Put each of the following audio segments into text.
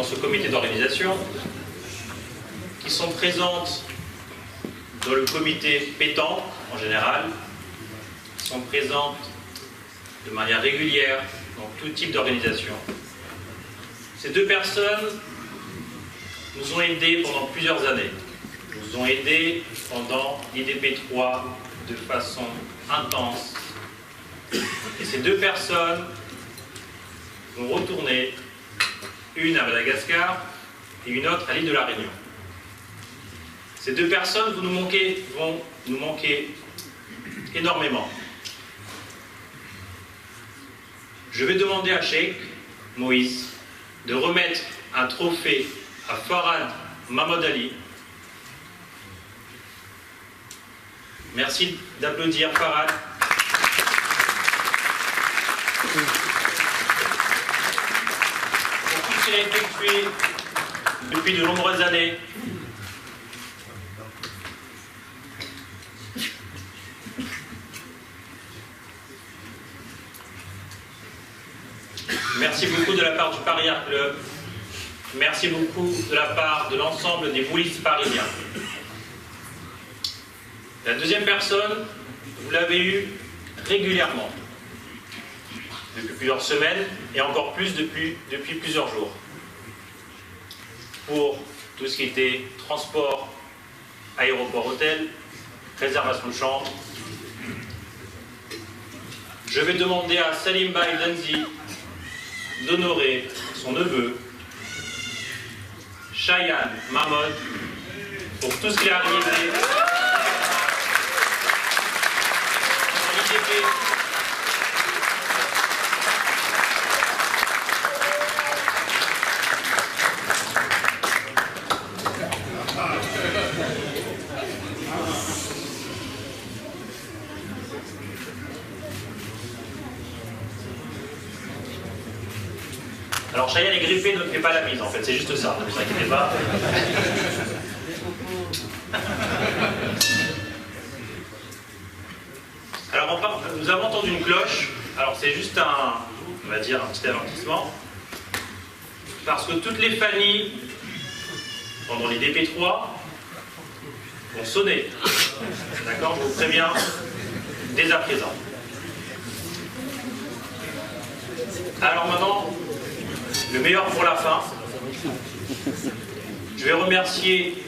ce comité d'organisation, qui sont présentes dans le comité pétanque en général, qui sont présentes de manière régulière dans tout type d'organisation. Ces deux personnes nous ont aidés pendant plusieurs années. Nous ont aidés pendant l'IDP3 de façon intense. Et ces deux personnes vont retourner, une à Madagascar et une autre à l'île de la Réunion. Ces deux personnes vont nous manquer énormément. Je vais demander à Cheikh Moïse de remettre un trophée à Farhad Mohamed Ali. Merci d'applaudir Farhad. Pour tout ce qu'il a effectué depuis de nombreuses années. Merci beaucoup de la part du Paris Art Club. Merci beaucoup de la part de l'ensemble des boulistes parisiens. La deuxième personne, vous l'avez eue régulièrement, depuis plusieurs semaines et encore plus depuis plusieurs jours, pour tout ce qui était transport, aéroport, hôtel, réservation de chambre. Je vais demander à Salim Baye Danzi d'honorer son neveu, Cheyenne Mahmoud, pour tout ce qui est arrivé dans l'IDP. Alors Cheyenne est grippé, ne fait pas la bise en fait, c'est juste ça, ne vous inquiétez pas. Alors nous avons entendu une cloche, alors c'est juste on va dire un petit avertissement, parce que toutes les familles, pendant les DP3, vont sonner. D'accord, je vous préviens dès à présent. Alors maintenant, le meilleur pour la fin. Je vais remercier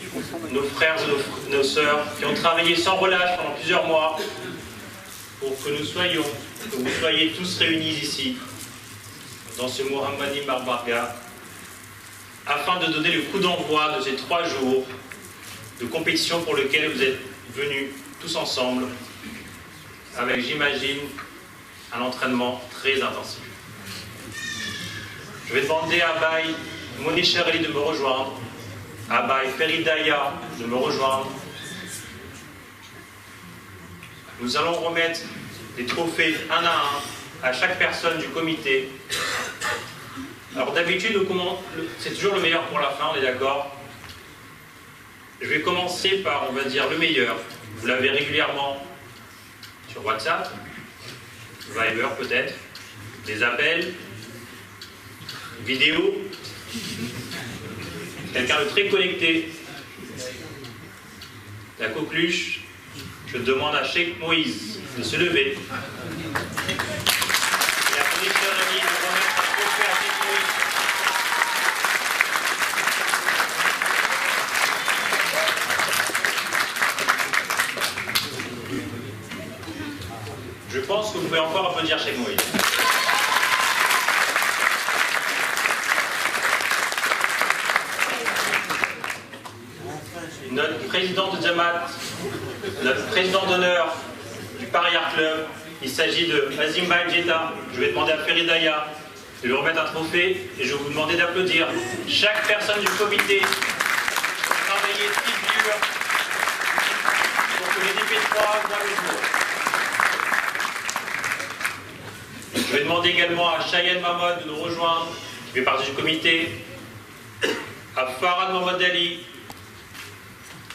nos frères et nos sœurs qui ont travaillé sans relâche pendant plusieurs mois pour que vous soyez tous réunis ici, dans ce Mohammadi Barbarga, afin de donner le coup d'envoi de ces 3 jours de compétition pour lesquels vous êtes venus tous ensemble, avec, j'imagine, un entraînement très intensif. Je vais demander à Baye Moni Chereli de me rejoindre, à Baye Feridaya de me rejoindre. Nous allons remettre des trophées un à chaque personne du comité. Alors d'habitude, c'est toujours le meilleur pour la fin, on est d'accord? Je vais commencer par, on va dire, le meilleur. Vous l'avez régulièrement sur WhatsApp, Viber peut-être, des appels, vidéo, quelqu'un de très connecté, la coqueluche. Je demande à Cheikh Moïse de se lever. Et la commission de remettre un trophée à Cheikh Moïse. Je pense que vous pouvez encore applaudir Cheikh Moïse. Notre président de Jamaat, notre président d'honneur du Paris Art Club, il s'agit de Azim Baïdjeta. Je vais demander à Feridaya de lui remettre un trophée et je vais vous demander d'applaudir chaque personne du comité qui a travaillé si dur pour que les DP3 voient le jour. Je vais demander également à Cheyenne Mahmoud de nous rejoindre, qui fait partie du comité, à Farhad Mohamed Ali,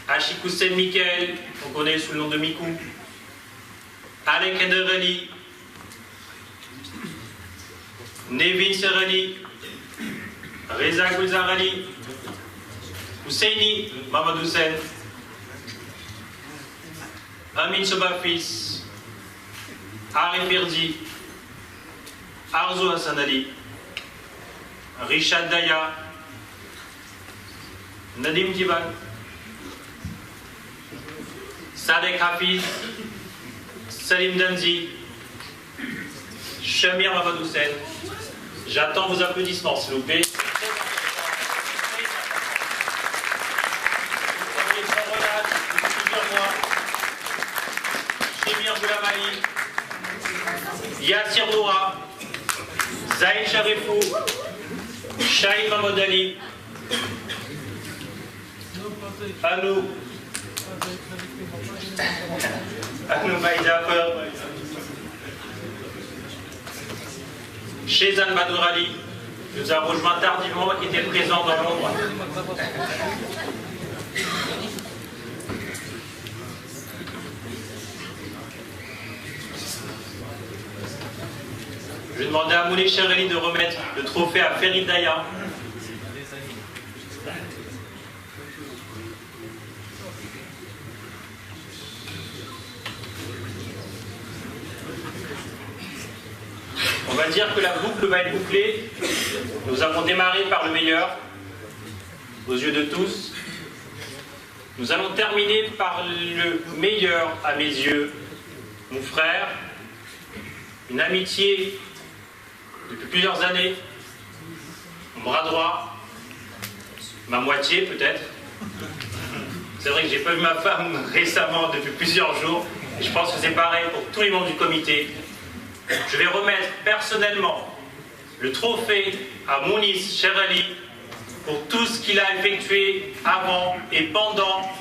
à Hussein Mikael, qu'on connaît sous le nom de Mikou, Alek Ederali, Nevin Serali, Reza Gulzar Ali, Husseini Mohamed Hussein, Amin Sobafis, Arif Irdi, Arzu Hassan Ali, Rishad Daya, Nadim Tiban, Sadek Hafiz, Salim Danzi, Shamir Mohamed Hussein. J'attends vos applaudissements, s'il vous plaît. Shemir Goulamali, Yassir Noura, Zaïd Sharifou, Shahid Mahmoud Ali, Anou Baïdafar, Shezan Badour Ali, nous a rejoint tardivement, qui était présent dans l'ombre. Je vais demander à Moulay Chereli de remettre le trophée à Ferid Daya. On va dire que la boucle va être bouclée. Nous avons démarré par le meilleur, aux yeux de tous. Nous allons terminer par le meilleur, à mes yeux, mon frère, une amitié depuis plusieurs années, mon bras droit, ma moitié peut-être. C'est vrai que j'ai pas vu ma femme récemment depuis plusieurs jours, et je pense que c'est pareil pour tous les membres du comité. Je vais remettre personnellement le trophée à Mounis Chereli pour tout ce qu'il a effectué avant et pendant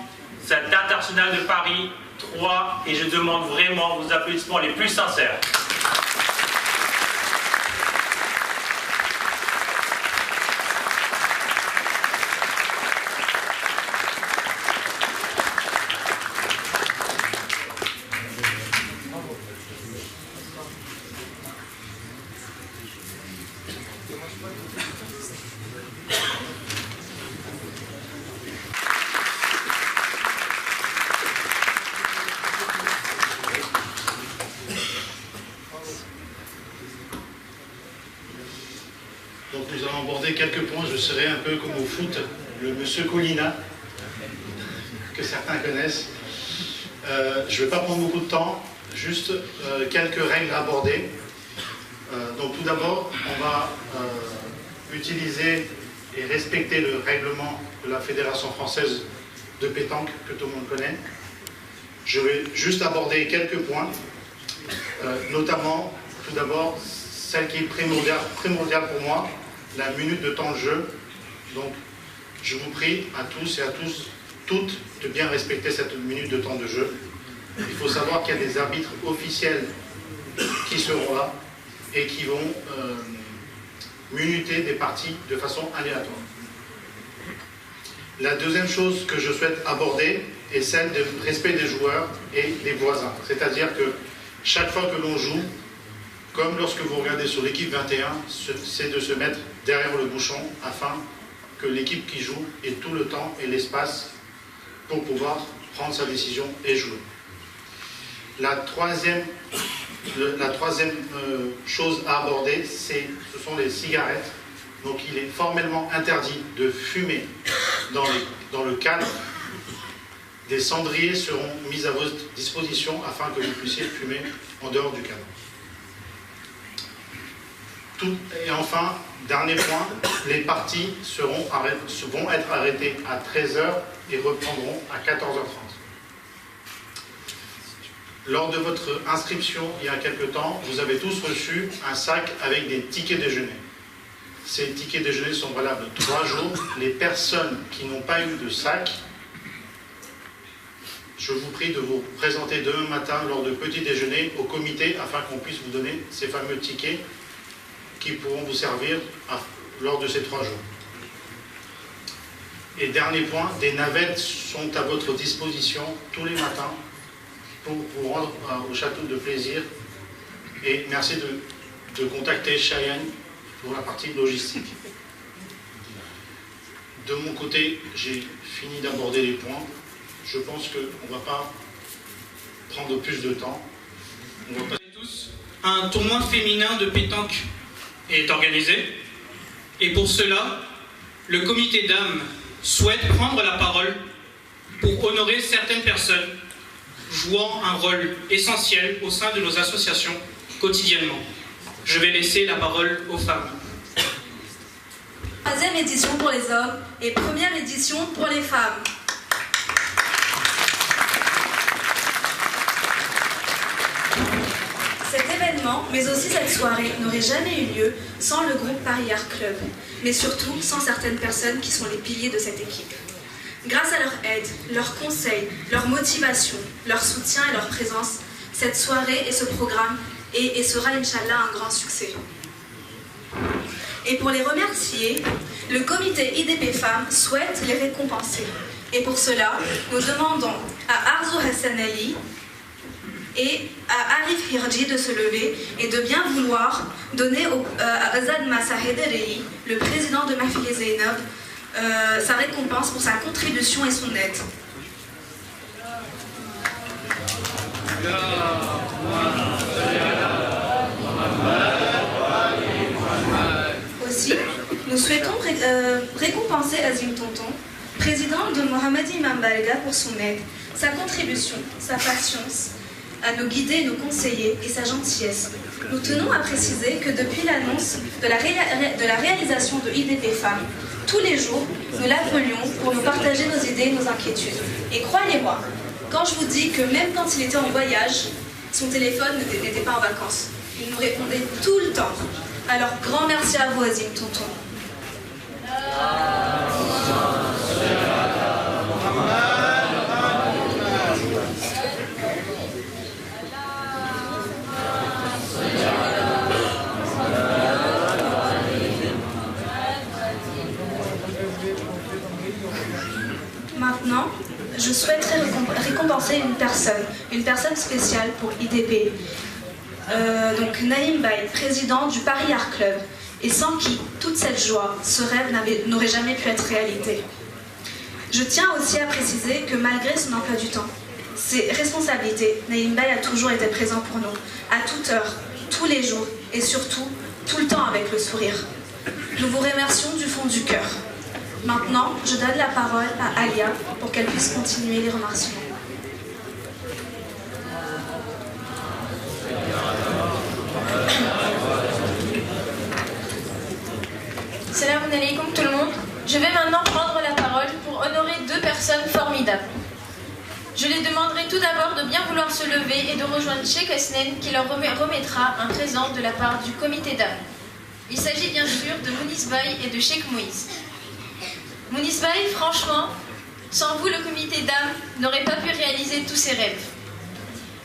cette internationale de Paris 3, et je demande vraiment vos applaudissements les plus sincères. Donc nous allons aborder quelques points. Je serai un peu comme au foot, le monsieur Colina, que certains connaissent. Je ne vais pas prendre beaucoup de temps, juste quelques règles à aborder. Donc tout d'abord, on va utiliser et respecter le règlement de la Fédération française de pétanque, que tout le monde connaît. Je vais juste aborder quelques points, notamment, tout d'abord, celle qui est primordiale pour moi, la minute de temps de jeu. Donc, je vous prie à tous et à toutes de bien respecter cette minute de temps de jeu. Il faut savoir qu'il y a des arbitres officiels qui seront là et qui vont minuter des parties de façon aléatoire. La deuxième chose que je souhaite aborder est celle du respect des joueurs et des voisins. C'est-à-dire que chaque fois que l'on joue, comme lorsque vous regardez sur l'équipe 21, c'est de se mettre derrière le bouchon afin que l'équipe qui joue ait tout le temps et l'espace pour pouvoir prendre sa décision et jouer. La troisième chose à aborder, ce sont les cigarettes. Donc il est formellement interdit de fumer dans le cadre. Des cendriers seront mis à votre disposition afin que vous puissiez fumer en dehors du cadre. Et enfin, dernier point, les parties vont être arrêtées à 13 h et reprendront à 14 h 30. Lors de votre inscription, il y a quelque temps, vous avez tous reçu un sac avec des tickets déjeuner. Ces tickets déjeuner sont valables 3 jours. Les personnes qui n'ont pas eu de sac, je vous prie de vous présenter demain matin lors de petit déjeuner au comité afin qu'on puisse vous donner ces fameux tickets qui pourront vous servir lors de ces 3 jours. Et dernier point, des navettes sont à votre disposition tous les matins pour vous rendre au château de plaisir. Et merci de contacter Cheyenne pour la partie logistique. de mon côté, j'ai fini d'aborder les points. Je pense qu'on ne va pas prendre plus de temps. On va passer tous. Un tournoi féminin de pétanque est organisé. Et pour cela, le comité dames souhaite prendre la parole pour honorer certaines personnes jouant un rôle essentiel au sein de nos associations quotidiennement. Je vais laisser la parole aux femmes. Troisième édition pour les hommes et première édition pour les femmes. Cet événement, mais aussi cette soirée, n'aurait jamais eu lieu sans le groupe Paris Art Club, mais surtout sans certaines personnes qui sont les piliers de cette équipe. Grâce à leur aide, leurs conseils, leur motivation, leur soutien et leur présence, cette soirée et ce programme est et sera, Inch'Allah, un grand succès. Et pour les remercier, le comité IDP Femmes souhaite les récompenser. Et pour cela, nous demandons à Arzu Hassan Ali et à Arif Hirji de se lever et de bien vouloir donner à Azad Masahederi, le président de Mahfili Zainab, sa récompense pour sa contribution et son aide. Aussi, nous souhaitons récompenser Azim Tonton, président de Mohamed Imam Balga, pour son aide, sa contribution, sa patience, à nous guider et nous conseiller et sa gentillesse. Nous tenons à préciser que depuis l'annonce de la réalisation de IDP Femmes, tous les jours, nous l'appelions pour nous partager nos idées et nos inquiétudes. Et croyez-moi, quand je vous dis que même quand il était en voyage, son téléphone n'était pas en vacances. Il nous répondait tout le temps. Alors, grand merci à vous, Azim Tonton. Maintenant, je souhaiterais récompenser une personne spéciale pour IDP. Donc Naïm Baye, président du Paris Art Club, et sans qui toute cette joie, ce rêve n'aurait jamais pu être réalité. Je tiens aussi à préciser que malgré son emploi du temps, ses responsabilités, Naïm Baye a toujours été présent pour nous, à toute heure, tous les jours, et surtout, tout le temps avec le sourire. Nous vous remercions du fond du cœur. Maintenant, je donne la parole à Alia pour qu'elle puisse continuer les remerciements. Salam alaikum tout le monde. Je vais maintenant prendre la parole pour honorer deux personnes formidables. Je les demanderai tout d'abord de bien vouloir se lever et de rejoindre Cheikh Asnen qui leur remettra un présent de la part du comité d'âme. Il s'agit bien sûr de Mounis Baye et de Cheikh Moïse. Mounis Baye, franchement, sans vous, le comité d'âme n'aurait pas pu réaliser tous ses rêves.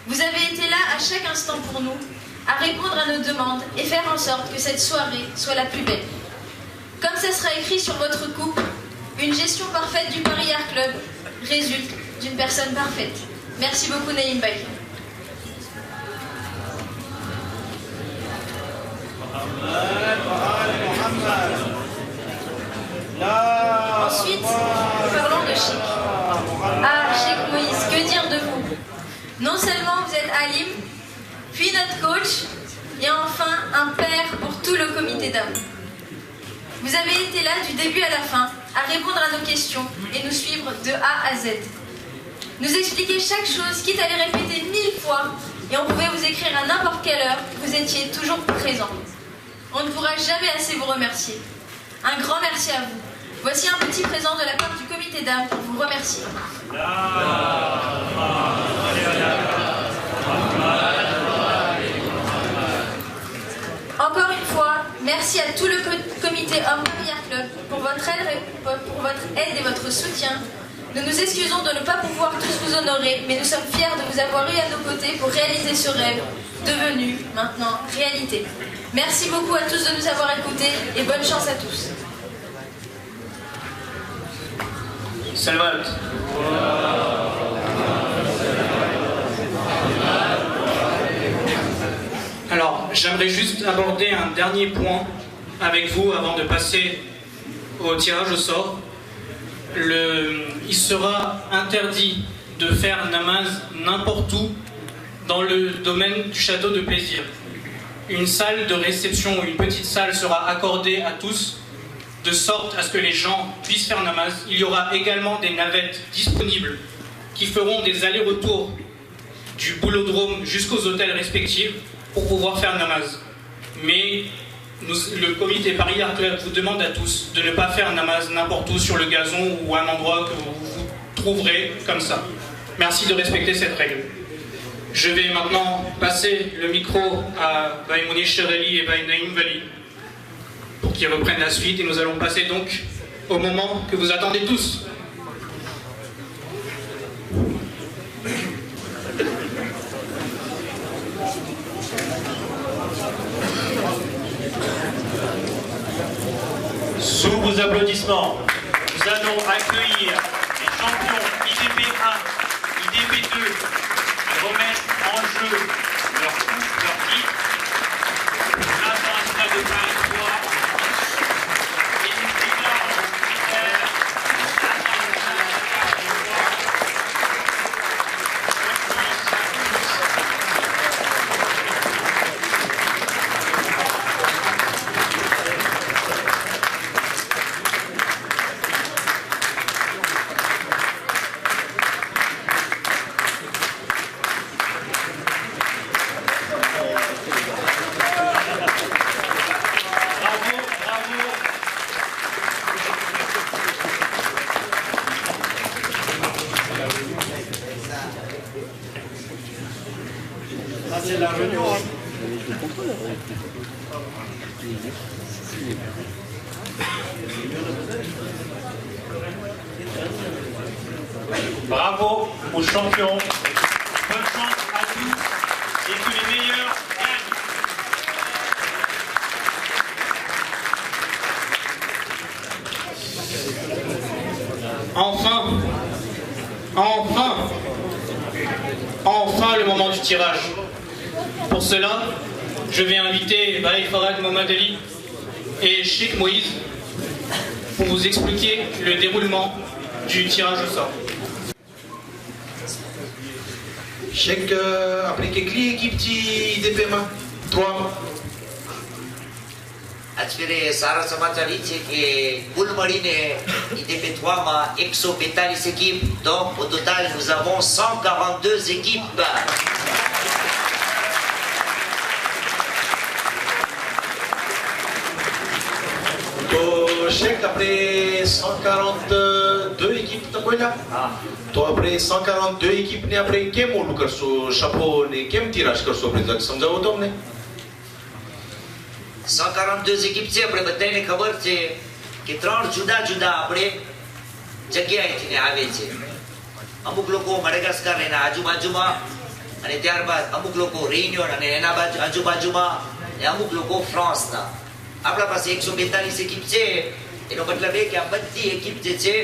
Vous avez été là à chaque instant pour nous, à répondre à nos demandes et faire en sorte que cette soirée soit la plus belle. Comme ça sera écrit sur votre coupe, une gestion parfaite du Paris Art Club résulte d'une personne parfaite. Merci beaucoup, Naïm Baye. Ensuite, parlons de Cheikh. Ah, Cheikh Moïse, que dire de vous? Non seulement vous êtes alim, puis notre coach, et enfin un père pour tout le comité d'âme. Vous avez été là du début à la fin, à répondre à nos questions et nous suivre de A à Z. Nous expliquer chaque chose, quitte à les répéter 1000 fois, et on pouvait vous écrire à n'importe quelle heure, vous étiez toujours présent. On ne pourra jamais assez vous remercier. Un grand merci à vous. Voici un petit présent de la part du comité d'âme pour vous remercier. Encore une fois, merci à tout le comité Homme Paris Art Club pour votre aide et votre soutien. Nous nous excusons de ne pas pouvoir tous vous honorer, mais nous sommes fiers de vous avoir eu à nos côtés pour réaliser ce rêve, devenu maintenant réalité. Merci beaucoup à tous de nous avoir écoutés et bonne chance à tous. Salvat. Alors, j'aimerais juste aborder un dernier point avec vous avant de passer au tirage au sort. il sera interdit de faire namaz n'importe où dans le domaine du château de plaisir. Une salle de réception ou une petite salle sera accordée à tous, de sorte à ce que les gens puissent faire namaz. Il y aura également des navettes disponibles qui feront des allers-retours du boulodrome jusqu'aux hôtels respectifs pour pouvoir faire namaz. Mais le comité Paris Art Club vous demande à tous de ne pas faire namaz n'importe où sur le gazon ou un endroit que vous trouverez comme ça. Merci de respecter cette règle. Je vais maintenant passer le micro à Baïmouni Chereli et Baïnaïm Vali pour qu'ils reprennent la suite et nous allons passer donc au moment que vous attendez tous. Sous vos applaudissements, nous allons accueillir les champions IDP 1, IDP 2, qui remettent en jeu leur coupe, leur titre, l'international de Paris 3, et une déclaration militaire, l'international de Paris Bravo aux champions, bonne chance à tous et que les meilleurs gagnent. Enfin le moment du tirage. Pour cela, je vais inviter Baï Farad Mohamed Ali et Sheikh Moïse pour vous expliquer le déroulement du tirage au sort. Sheikh, après quelle équipe tu dépêches, toi? Aspiré Sarah Samachalice qui Boulmarine IDP 3 ma 142 équipes, donc au total nous avons 142 équipes. Sheikh, après 142 équipes, tu vois là? Toi, après 142 équipes, ni après quel mot nous avons chapeau, ni quel tirage nous avons présenté, ça nous a automne. 142 équipes છે આપણે બધાને ખબર છે કે ત્રણ જુદા જુદા આપણે જગ્યાએથી આવે છે. અમુક લોકો મડગાસ્કર એના આજુબાજુમાં અને ત્યારબાદ અમુક લોકો રેયુનિયન અને એના આજુબાજુમાં અને અમુક લોકો ફ્રાન્સના. આપણા પાસે 142 équipes છે, એનો મતલબ એ કે આ બધી એકિપ જે છે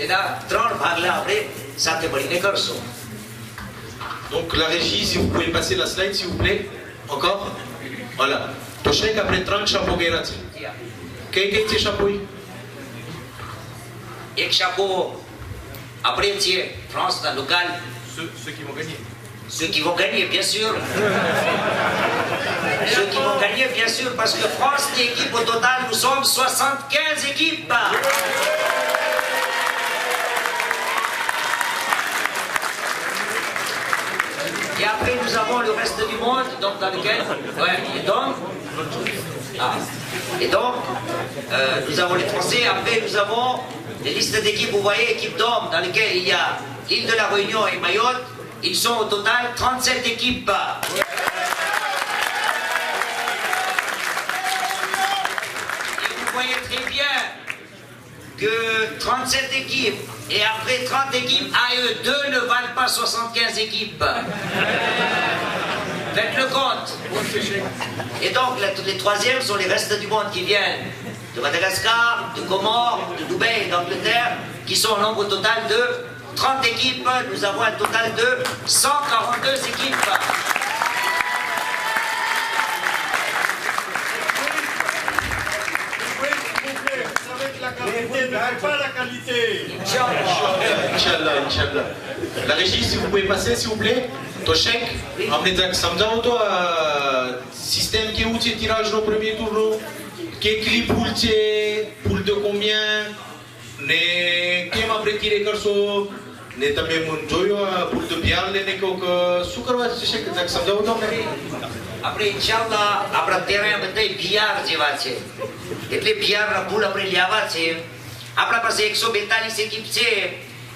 એના ત્રણ ભાગલા આપણે સાથે મળીને કરશું. Donc la régie, si vous pouvez passer la slide s'il vous plaît, encore. Voilà. To Sheikh, après 30 chapeaux gagnants. Quel est ce chapeau? એક chapeau આપણે છીએ ફ્રાન્સના local. Ceux qui vont gagner. Ceux qui vont gagner, bien sûr. Ceux qui vont gagner, bien sûr, parce que France, l'équipe au total, nous sommes 75 équipes. Et après, nous avons le reste du monde, donc dans lequel... Ouais, et donc, nous avons les Français. Après, nous avons les listes d'équipes. Vous voyez, équipe d'hommes, dans lesquelles il y a l'île de la Réunion et Mayotte. Ils sont au total 37 équipes. Et vous voyez très bien que 37 équipes et après 30 équipes, à eux deux ne valent pas 75 équipes. Faites le compte. Et donc les troisièmes sont les restes du monde qui viennent de Madagascar, de Comores, de Dubaï et d'Angleterre, qui sont au nombre total de 30 équipes. Nous avons un total de 142 équipes. qualité ne fait pas la qualité. Inch'Allah, Inch'Allah. La régie, si vous pouvez passer, s'il vous plaît. To Sheikh, हमने जब समझा हो तो système qui est où tirage au premier tour, quel clip poule de combien, ne quel après tirer करसो, ne तमें मुन जोयो poule de biar लेने को सुकरवा Sheikh जब समझा हो तो આપણે ઇન્શાઅલ્લાહ આપણા તેરા બધા બિયાર જેવા છે એટલે બિયારના ફૂલ આપણે લેવા છે આપણા પાસે 142 એકિપ છે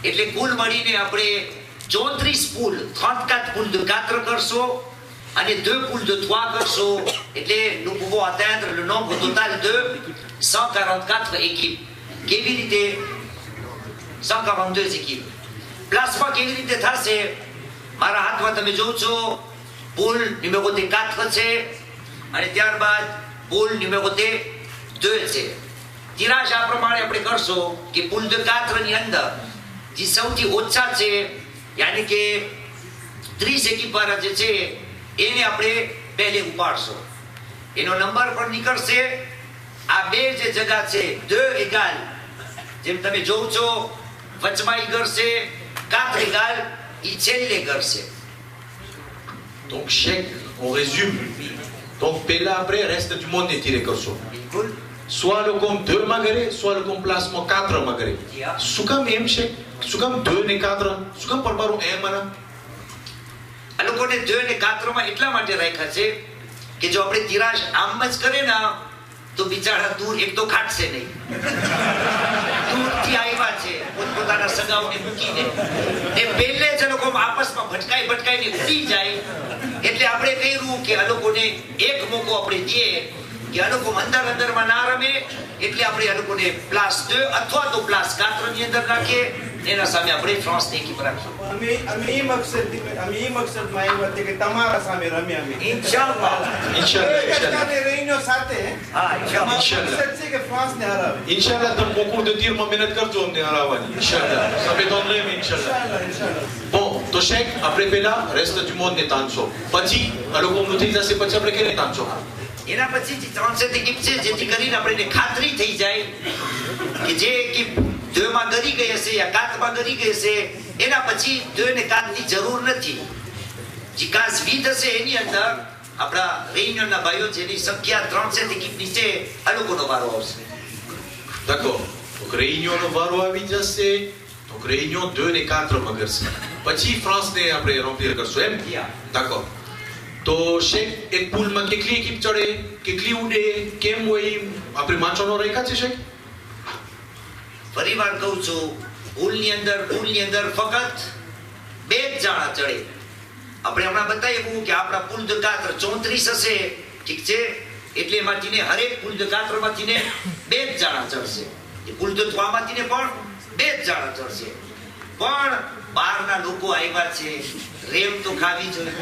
એટલે કુલ મળીને આપણે 34 poules 34 poules de 4 કરશો અને 2 poules de 3 કરશો એટલે nous pouvons atteindre le nombre total de 144 équipes કેવી રીતે 142 équipes પ્લાસમાં કેવી રીતે થશે મારા હાથમાં તમે જોવો છો Poule numéro 4 છે અને ત્યારબાદ poule numéro 2 છે tirage આ પ્રમાણે આપણે કરશો કે poule de 4 ની અંદર જે સૌથી ઓછા છે યાની કે 30 એકિપ વાળા જે છે એને આપણે પહેલે ઉપાડશો એનો નંબર પણ નીકળશે આ બે જે જગા છે 2 égal જેમ તમે જોવો છો વચમાં ઈ કરશે 4 égal ઈ છેલ્લે કરશે Donc Sheikh, on résume. Donc Pella après reste du monde est tiré comme ça. Soit le compte 2 magré, soit le compte placement 4 magré. Soukam même Sheikh, soukam 2 ne 4, soukam par baro 1 mana. આ લોકોને 2 ને 4 માં એટલા માટે રાખ્યા છે કે જો આપણે તિરાજ આમ જ કરે ને તો બિચારા દૂર એક તો ખાટશે નહીં દૂરથી આવ્યા છે પોતપોતાના સગાઓને મૂકીને એ પહેલે જ લોકો આપસમાં ભટકાઈને ઉડી જાય એટલે આપણે કહ્યું કે આ લોકોને એક મોકો આપણે દઈએ કે આ લોકો અંદરમાં ના રમે એટલે આપણે આ લોકોને પ્લાસ 2 અથવા તો પ્લાસ 4 ની અંદર નાખીએ એના સામે આપણે ફ્રાન્સની એકિપ રાખીએ અમે એ મકસદમાં આવ્યા છે કે તમારા સામે રમે અમે ઇન્શાઅલ્લાહ રેઈનો સાથે હા ઇન્શાઅલ્લાહ મકસદ છે કે ફ્રાન્સને હરાવે Inch'Allah, dans beaucoup de tirs, ma mène કરજો અમને હરાવવાની. Inch'Allah. Ça m'étonnerait, mais Inch'Allah. Bon, તો Sheikh, après Pella, reste du monde n'est tanso. પછી આ લોકો નું થઈ જશે પછી આપણે કેને tanso. એના પછી જે 300 એકિપ છે જેથી કરીને આપણને ખાતરી થઈ જાય કે જે એકિપ 2 માં ગરી ગઈ હશે યા 4 માં ગરી ગઈ હશે એના પછી 2 ને 4 ની જરૂર નથી જે કાસ વિધ હશે એની અંદર આપણા રેયુનિયનના ભાઈઓ જેની સંખ્યા 300 એકિપની છે આ લોકોનો વારો આવશે D'accord. Donc réunion no વારો આવી જશે. Donc réunion 2 ને 4 માં કરશે. પછી France ને આપણે remplir કરશું એમ? D'accord. તો Sheikh એક પૂલમાં કેટલી એકિપ ચડે કેટલી ઉડે કેમ હોય આપણે માચોનો રેખા છે Sheikh ફરીવાર કહું છું પૂલની અંદર ફક્ત 2 જ જણા ચડે આપણે હમણાં બતાવ્યું કે આપણા પૂલ de 4 34 હશે ઠીક છે એટલે એમાંથીને હરેક પૂલ de 4 માંથીને 2 જ જણા ચડશે એ પૂલ de 3 માંથીને પણ 2 જ જણા ચડશે પણ બહારના લોકો આવ્યા છે રેમ તો ખાવી જોઈએ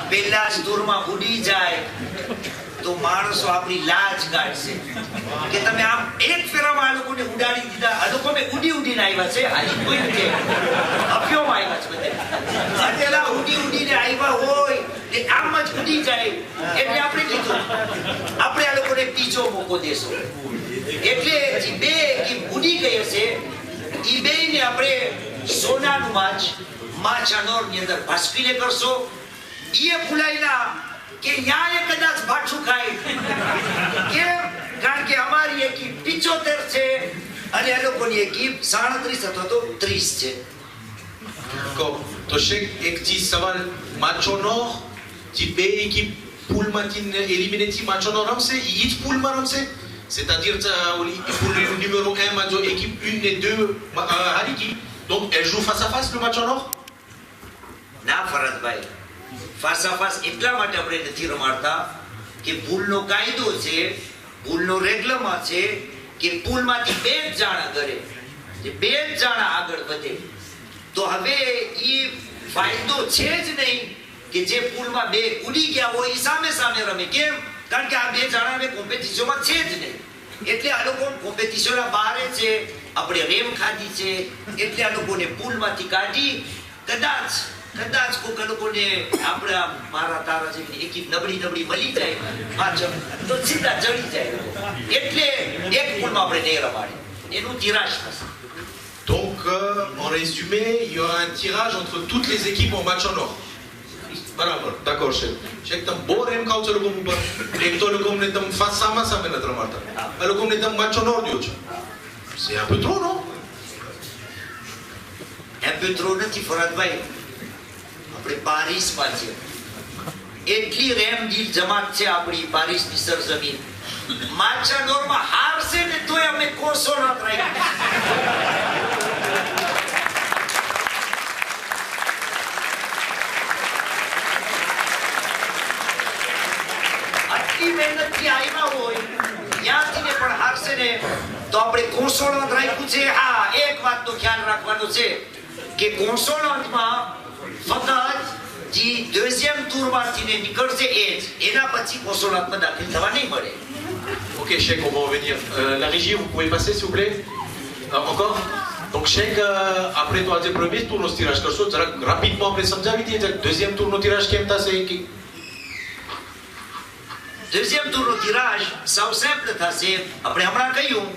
પહેલા જ દૂરમાં ઉડી જાય તો માણસો આપણી લાજ કાઢશે કે તમે આમ એક ફેરામાં આ લોકોને ઉડાડી દીધા આ લોકો મેં ઉડીને આવ્યા છે આની કોઈ નથી અફ્યોમાં આવ્યા છે બધે અટેલા ઉડીને આવ્યા હોય એ આમ જ ઉડી જાય એટલે આપણે કીધું આપણે આ લોકોને બીજો મોકો દેશો એટલે જે બે એકિપ ઉડી ગઈ હશે એ બેને આપણે સોનાનું માચ અનોરની અંદર ભાસ્કરીને કરશો એ ભૂલાયેલા કે ન્યા એ કદાચ ભાઠું ખાય કેમ કારણ કે અમારી એકિપ 75 છે અને આ લોકોની એકિપ 37 અથવા તો 30 છે તો Sheikh એક ચીજ સવાલ માચોનો જે બે એકિપ પૂલમાંથી એલિમિનેટ થી માચોનો રમશે એ જ પૂલમાં રમશે c'est-à-dire pour le numéro 1 માં જો équipe 1 et 2 હારી ગઈ donc elle joue face à face le match en or ના ફરજભાઈ face à face એટલા માટે આપણે નથી રમાડતા કે પૂલનો કાયદો છે પૂલનો રેગ્લમાં છે કે પૂલમાંથી 2 જ જણા કરે જે 2 જ જણા આગળ વધે તો હવે ઈ ફાયદો છે જ નહીં કે જે પૂલમાં 2 ઉડી ગયા હોય ઈ સામે રમે કેમ કારણ કે આ 2 જણાને કોમ્પિટિશનમાં છે જ નહીં એટલે આ લોકો કોમ્પિટિશનના બહારે છે આપણે રેમ ખાધી છે એટલે આ લોકોને પૂલમાંથી કાઢી કદાચ કદાચ કોક લોકોને આપણા મારા તારા જેવી એકી નબળી મળી જાય પાછળ તો સીધા ચડી જાય એટલે એક પૂલમાં આપણે નહીં રમાડીએ એનું તિરાશ થશે. Donc, en résumé, il y aura un tirage entre toutes les équipes en match en or. Barabar, d'accord, chef. Chef, tu as beau rem kao le gomme par. Et toi, le gomme n'est pas face à ça, mais notre marta. Le gomme n'est pas match en or, Dieu. C'est un peu trop, non? Un peu trop, નથી ફરતભાઈ. આપણે પારિસમાં છે. એટલી રેમદીલ જમાત છે આપણી પારિસની સરજમીન. માચા નોરમાં હારશે ને તોય અમે કોસો ન રાખ્યા. આટલી મહેનતથી આવ્યા હોય ત્યાંથી ને પણ હારશે ને તો આપણે કોસોળાંત રાખ્યું છે. હા, એક વાતનો ખ્યાલ રાખવાનો છે કે કોસોળાંતમાં ફક્ત જે deuxième tourમાંથી ને નીકળશે એ જ, એના પછી કોસોળાંતમાં દાખલ થવા નહીં મળે. Ok, Cheikh, on va en venir. La régie, vous pouvez passer, s'il vous plaît? Encore? Donc, Cheikh, après toi, le premier tour, le tirage comme ça, rapidement, après samedi, le deuxième tour, le tirage qui est passé. Deuxième tour નો tirage, સાવ simple થશે. આપણે હમણાં કહ્યું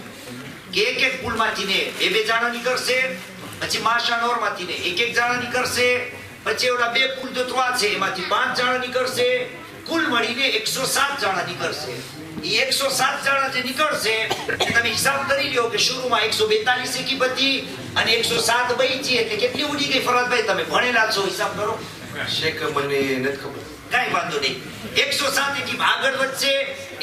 કે એક પૂલમાંથી ને બે જણા નીકળશે, પછી માશા નોરમાંથી ને એક જણા નીકળશે, પછી ઓલા બે પૂલ તો 3 છે એમાંથી 5 જણા નીકળશે, કુલ મળીને 107 જણા નીકળશે. એ 107 જણા જે નીકળશે તમે હિસાબ કરી લ્યો કે શરૂમાં 142 એકી હતી અને 107 બચી એટલે કેટલી ઉડી ગઈ ફરતભાઈ? તમે ભણેલા છો, હિસાબ કરો. Cheikh, મને નથી ખબર. કઈ વાંધો નહીં. 107 એકી આગળ વધશે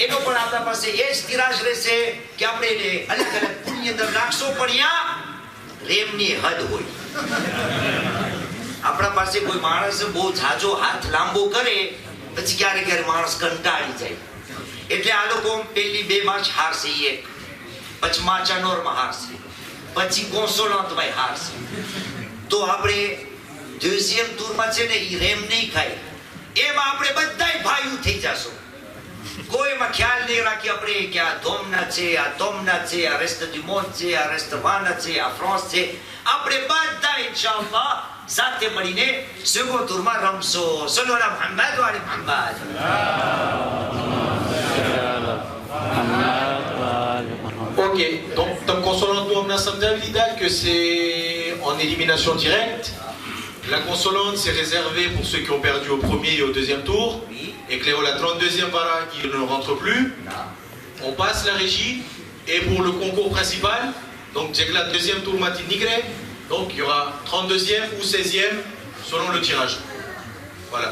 એનો પણ આપણા પાસે એ જ તિરાશ રહેશે કે આપણે એને અલગ અલગ પૂલની અંદર નાખશો, પણ ત્યાં રેમની હદ હોય. આપણા પાસે કોઈ માણસ બહુ ઝાઝો હાથ લાંબો કરે પછી ક્યારે માણસ કંટાળી જાય. એટલે આ લોકો પેલી 2 મેચ હારશે, એક પછી માચાનોરમાં હારશે, પછી કોસોળાંતમાં હારશે. તો આપણે deuxième tourમાં છે ને ઈ રેમ નહીં ખાય. એમાં આપણે બધાય ભાઈઓ થઈ જાશું. કોઈમાં ખ્યાલ નહીં રાખી આપણે કે આ ધોમના છે, આ તોમના છે, આ રેસ્ટ du monde છે, આ રેસ્ટ વાના છે, આ ફ્રાન્સ છે. આપણે બધા ઇન્શાઅલ્લાહ સાથે મળીને second tourમાં રમશો. સલ્લો અલા મુહમ્મદ વ અલી Muhammad. Ok, donc comme consolante, nous on a samedi que c'est en élimination directe. La consolante, c'est réservé pour ceux qui ont perdu au premier et au deuxième tour. Et que la 32e para qui ne rentre plus. On passe la régie. Et pour le concours principal, donc j'ai que la deuxième tour matin nigré. Donc il y aura 32e ou 16e selon le tirage. Voilà.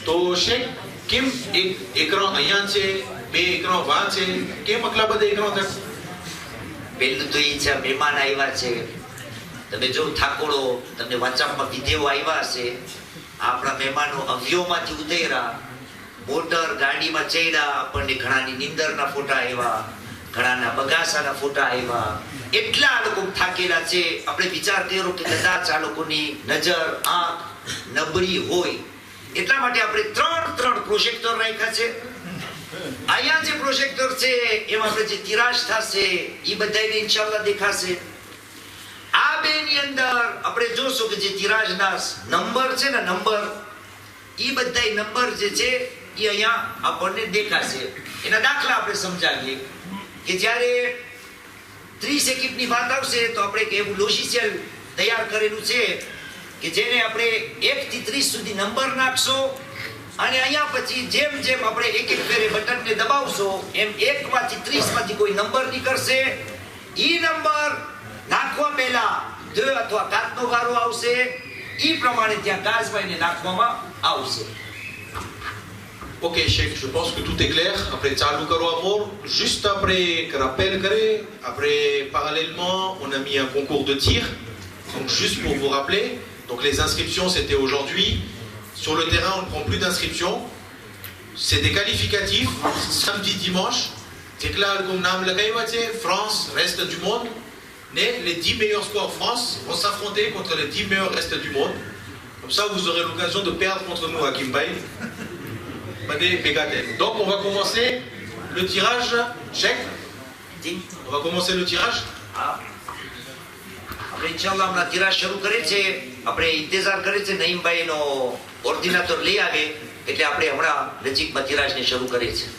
To Cheikh, kim écran ayant c'est, બે écran 20 c'est, કેમ આટલા બધા écran છે? પેલું તો ઈ છે મહેમાન આવ્યા છે. તમે જો ઠાકોરો તમને વાચામાં વિધેઓ આવ્યા હશે. આપણા મહેમાનો અવ્યોમાંથી ઉતર્યા, મોટર ગાડીમાં ચડ્યા, આપણને ઘણાની નિંદરના ફોટા આવ્યા, ઘણાના બગાસાના ફોટા આવ્યા. એટલા આ લોકો થાકેલા છે. આપણે વિચાર કર્યો કે કદાચ આ લોકોની નજર આંખ નબળી હોય એટલા માટે આપણે 3 પ્રોજેક્ટર રાખ્યા છે. અહીંયા જે પ્રોજેક્ટર છે એમાં આપણે જે તિરાશ થશે એ બધાને ઇન્શાઅલ્લાહ દેખાશે. આ બેની અંદર આપણે જોશું કે જે તિરાજના નંબર છે ને નંબર એ બધા નંબર જે છે એ અહીંયા આપણને દેખાશે. એના દાખલા આપણે સમજાવીએ કે જ્યારે 30 એકીપની વાત આવશે તો આપણે એક એવું લોજિશિયલ તૈયાર કરેલું છે કે જેને આપણે 1 થી 30 સુધી નંબર નાખશો અને અહીંયા પછી જેમ જેમ આપણે એક ફેરે બટનને દબાવશો એમ 1 માંથી 30 માંથી કોઈ નંબર નીકળશે. એ નંબર નાખવા પહેલા 2 અથવા 4 નો વારો આવશે. એ પ્રમાણે ત્યાં કાજભાઈને નાખવામાં આવશે. Ok Cheikh, je pense que tout est clair. Après Tchalou Karo Amour, juste après rappel Karé, après parallèlement on a mis un concours de tir. Donc juste pour vous rappeler, donc les inscriptions c'était aujourd'hui. Sur le terrain on ne prend plus d'inscriptions. C'est des qualificatifs, samedi, dimanche. C'est clair comme Nam Lakaïwate, France, reste du monde. Les 10 meilleurs scores France vont s'affronter contre les 10 meilleurs restes du monde. Comme ça, vous aurez l'occasion de perdre contre nous à Kimbaï. Donc, on va commencer le tirage. Cheikh. On va commencer le tirage. આપણે ઇન્શાઅલ્લાહ હમણાં તિરાશ શરૂ કરે છે. આપણે ઇંતજાર કરે છે નઈમભાઈનો ઓર્ડિનેટર લઈ આવે એટલે આપણે હમણાં નજીકમાં તિરાજને શરૂ કરીએ છીએ.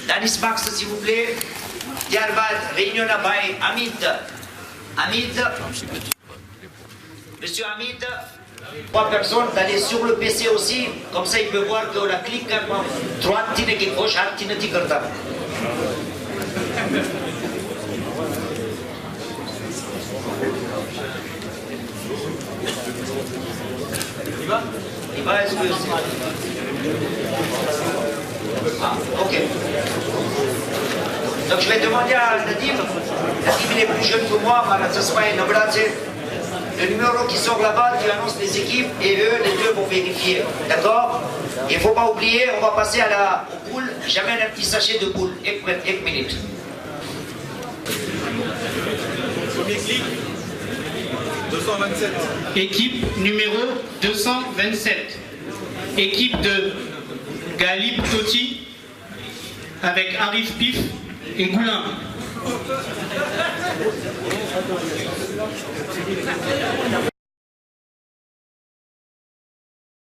Danis Max, s'il vous plaît. Diarbat, Réunion Abaye, Hamid. Hamid. Monsieur Hamid. 3 personnes d'aller sur le PC aussi. Comme ça, il peut voir que la clique droite, tine qui gauche, tine qui karta. Il va, est-ce que ah, ok. Donc je vais demander à Nadim, Nadim il est plus jeune que moi, le numéro qui sort là-bas, tu annonces les équipes et eux, les deux vont vérifier. D'accord? Il ne faut pas oublier, on va passer aux poules. J'amène un petit sachet de poules. Une minute. Premier clic, 227. Équipe numéro 227. Équipe de Galib Toti avec Arif Pif et Goulin.